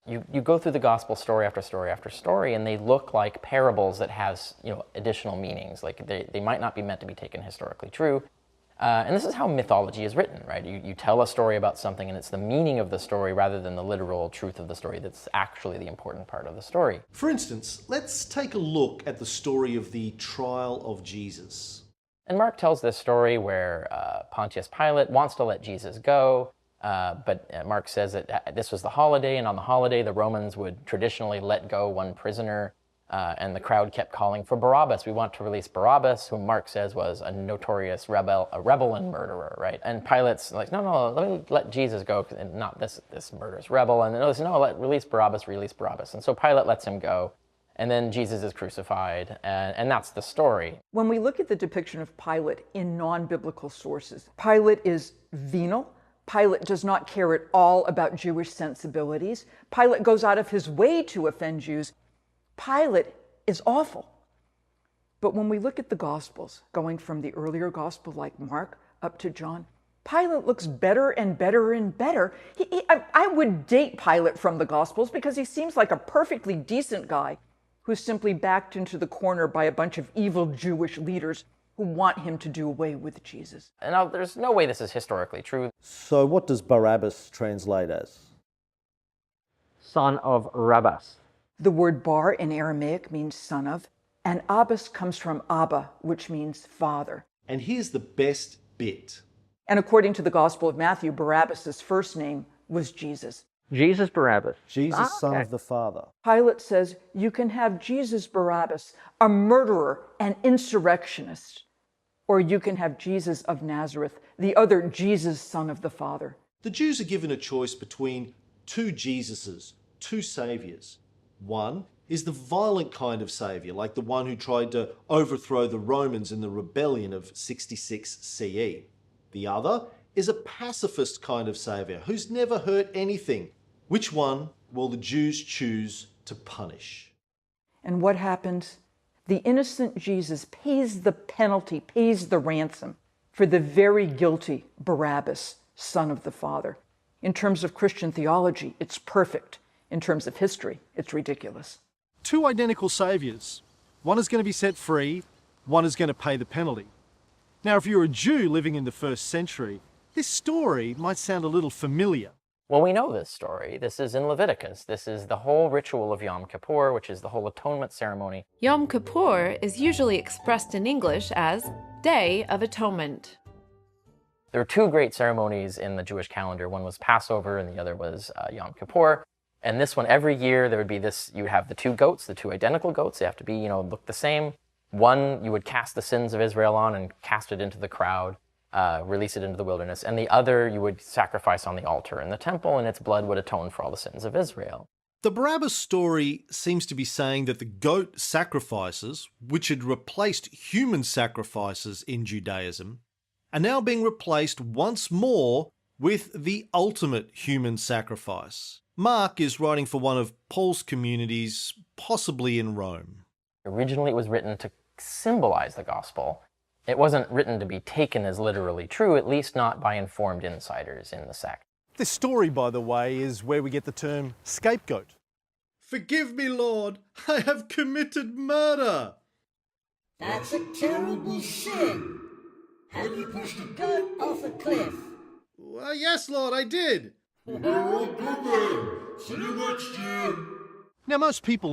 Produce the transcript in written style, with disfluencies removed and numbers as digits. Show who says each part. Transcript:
Speaker 1: You go through the gospel story after story after story, and they look like parables that has additional meanings. Like they might not be meant to be taken historically true. And this is how mythology is written, right? You tell a story about something, and it's the meaning of the story rather than the literal truth of the story that's actually the important part of the story.
Speaker 2: For instance, let's take a look at the story of the trial of Jesus.
Speaker 1: And Mark tells this story where Pontius Pilate wants to let Jesus go, but Mark says that this was the holiday, and on the holiday the Romans would traditionally let go one prisoner, and the crowd kept calling for Barabbas. We want to release Barabbas, whom Mark says was a notorious rebel and murderer, right? And Pilate's like, no, let Jesus go, and not this murderous rebel. And release Barabbas. And so Pilate lets him go. And then Jesus is crucified, and that's the story.
Speaker 3: When we look at the depiction of Pilate in non-biblical sources, Pilate is venal. Pilate does not care at all about Jewish sensibilities. Pilate goes out of his way to offend Jews. Pilate is awful. But when we look at the Gospels, going from the earlier Gospel like Mark up to John, Pilate looks better and better and better. I would date Pilate from the Gospels because he seems like a perfectly decent guy who's simply backed into the corner by a bunch of evil Jewish leaders who want him to do away with Jesus.
Speaker 1: And now, there's no way this is historically true.
Speaker 4: So what does Barabbas translate as?
Speaker 5: Son of Rabbas.
Speaker 3: The word bar in Aramaic means son of, and Abbas comes from Abba, which means father.
Speaker 2: And here's the best bit.
Speaker 3: And according to the Gospel of Matthew, Barabbas' first name was Jesus.
Speaker 5: Jesus Barabbas.
Speaker 4: Jesus, son of the Father.
Speaker 3: Pilate says you can have Jesus Barabbas, a murderer, an insurrectionist, or you can have Jesus of Nazareth, the other Jesus, son of the Father.
Speaker 2: The Jews are given a choice between two Jesuses, two saviors. One is the violent kind of savior, like the one who tried to overthrow the Romans in the rebellion of 66 CE. The other is a pacifist kind of savior who's never hurt anything. Which one will the Jews choose to punish?
Speaker 3: And what happens? The innocent Jesus pays the penalty, pays the ransom for the very guilty Barabbas, son of the Father. In terms of Christian theology, it's perfect. In terms of history, it's ridiculous.
Speaker 6: Two identical saviors. One is going to be set free, one is going to pay the penalty. Now, if you're a Jew living in the first century, this story might sound a little familiar.
Speaker 1: Well, we know this story. This is in Leviticus. This is the whole ritual of Yom Kippur, which is the whole atonement ceremony.
Speaker 7: Yom Kippur is usually expressed in English as Day of Atonement.
Speaker 1: There were two great ceremonies in the Jewish calendar. One was Passover, and the other was Yom Kippur. And this one, every year, there would be this, you would have the two goats, the two identical goats. They have to be, look the same. One, you would cast the sins of Israel on and cast it into the crowd, release it into the wilderness. And the other, you would sacrifice on the altar in the temple, and its blood would atone for all the sins of Israel.
Speaker 2: The Barabbas story seems to be saying that the goat sacrifices, which had replaced human sacrifices in Judaism, are now being replaced once more with the ultimate human sacrifice. Mark is writing for one of Paul's communities, possibly in Rome.
Speaker 1: Originally, it was written to symbolize the gospel. It wasn't written to be taken as literally true, at least not by informed insiders in the sect.
Speaker 6: This story, by the way, is where we get the term scapegoat.
Speaker 2: Forgive me, Lord, I have committed murder.
Speaker 8: That's a terrible sin. Have you pushed a goat off a cliff?
Speaker 2: Well, yes, Lord, I did.
Speaker 8: All good then. See you next year.
Speaker 6: Now, most people